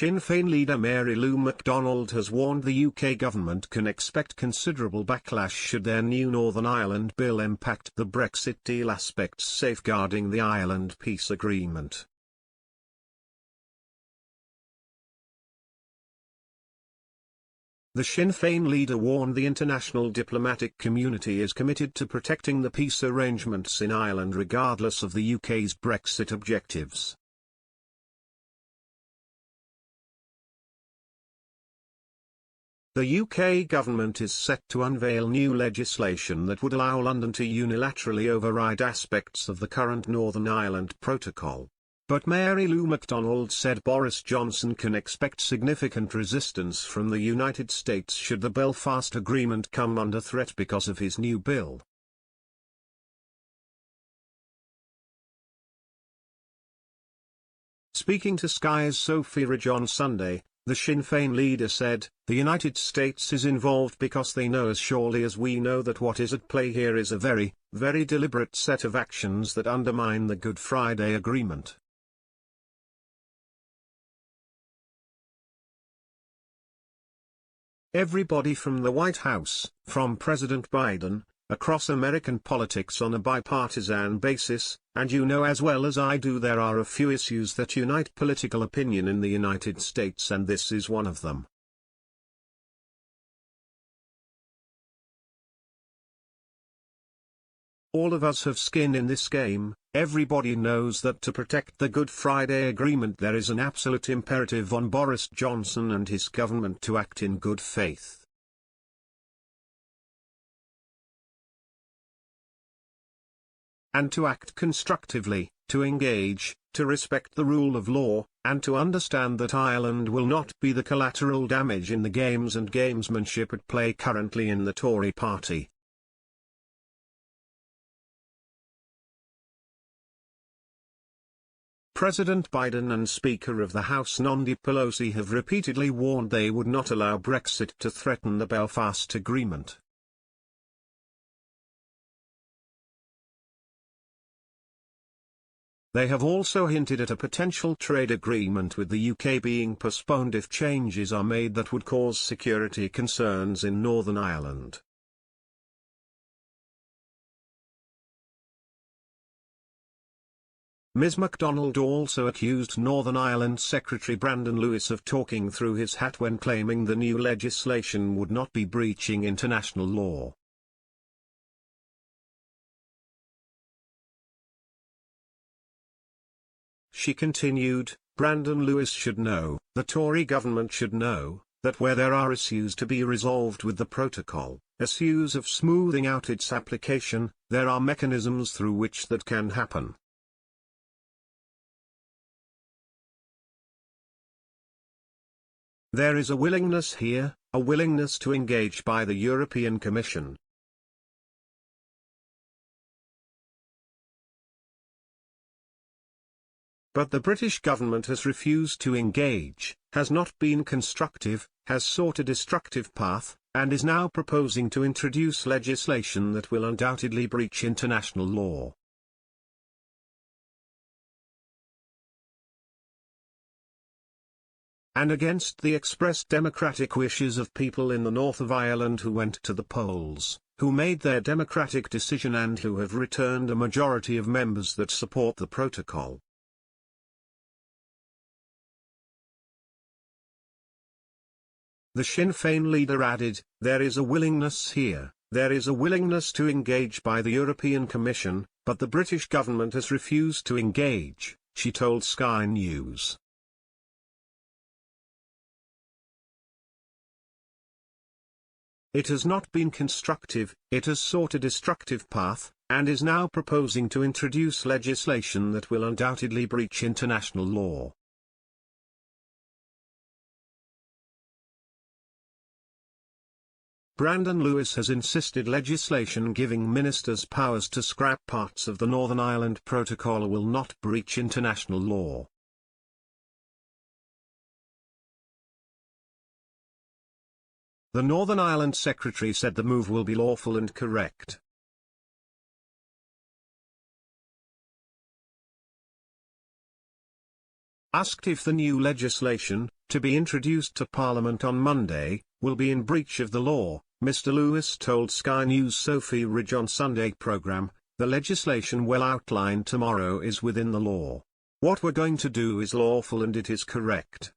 Sinn Féin leader Mary Lou McDonald has warned the UK government can expect considerable backlash should their new Northern Ireland bill impact the Brexit deal aspects safeguarding the Ireland peace agreement. The Sinn Féin leader warned the international diplomatic community is committed to protecting the peace arrangements in Ireland regardless of the UK's Brexit objectives. The UK government is set to unveil new legislation that would allow London to unilaterally override aspects of the current Northern Ireland Protocol. But Mary Lou McDonald said Boris Johnson can expect significant resistance from the United States should the Belfast Agreement come under threat because of his new bill. Speaking to Sky's Sophie Ridge on Sunday, the Sinn Féin leader said, "The United States is involved because they know as surely as we know that what is at play here is a very, very deliberate set of actions that undermine the Good Friday Agreement." Everybody from the White House, from President Biden, across American politics on a bipartisan basis, and you know as well as I do there are a few issues that unite political opinion in the United States and this is one of them. All of us have skin in this game. Everybody knows that to protect the Good Friday Agreement there is an absolute imperative on Boris Johnson and his government to act in good faith. And to act constructively, to engage, to respect the rule of law, and to understand that Ireland will not be the collateral damage in the games and gamesmanship at play currently in the Tory party. President Biden and Speaker of the House Nancy Pelosi have repeatedly warned they would not allow Brexit to threaten the Belfast Agreement. They have also hinted at a potential trade agreement with the UK being postponed if changes are made that would cause security concerns in Northern Ireland. Ms MacDonald also accused Northern Ireland Secretary Brandon Lewis of talking through his hat when claiming the new legislation would not be breaching international law. She continued, "Brandon Lewis should know, the Tory government should know, that where there are issues to be resolved with the protocol, issues of smoothing out its application, there are mechanisms through which that can happen. There is a willingness here, a willingness to engage by the European Commission. But the British government has refused to engage, has not been constructive, has sought a destructive path, and is now proposing to introduce legislation that will undoubtedly breach international law." And against the expressed democratic wishes of people in the north of Ireland who went to the polls, who made their democratic decision and who have returned a majority of members that support the protocol. The Sinn Féin leader added, "There is a willingness here, there is a willingness to engage by the European Commission, but the British government has refused to engage," she told Sky News. "It has not been constructive, it has sought a destructive path, and is now proposing to introduce legislation that will undoubtedly breach international law." Brandon Lewis has insisted legislation giving ministers powers to scrap parts of the Northern Ireland Protocol will not breach international law. The Northern Ireland Secretary said the move will be lawful and correct. Asked if the new legislation, to be introduced to Parliament on Monday, will be in breach of the law, Mr. Lewis told Sky News' Sophie Ridge on Sunday programme, "The legislation well outlined tomorrow is within the law. What we're going to do is lawful and it is correct.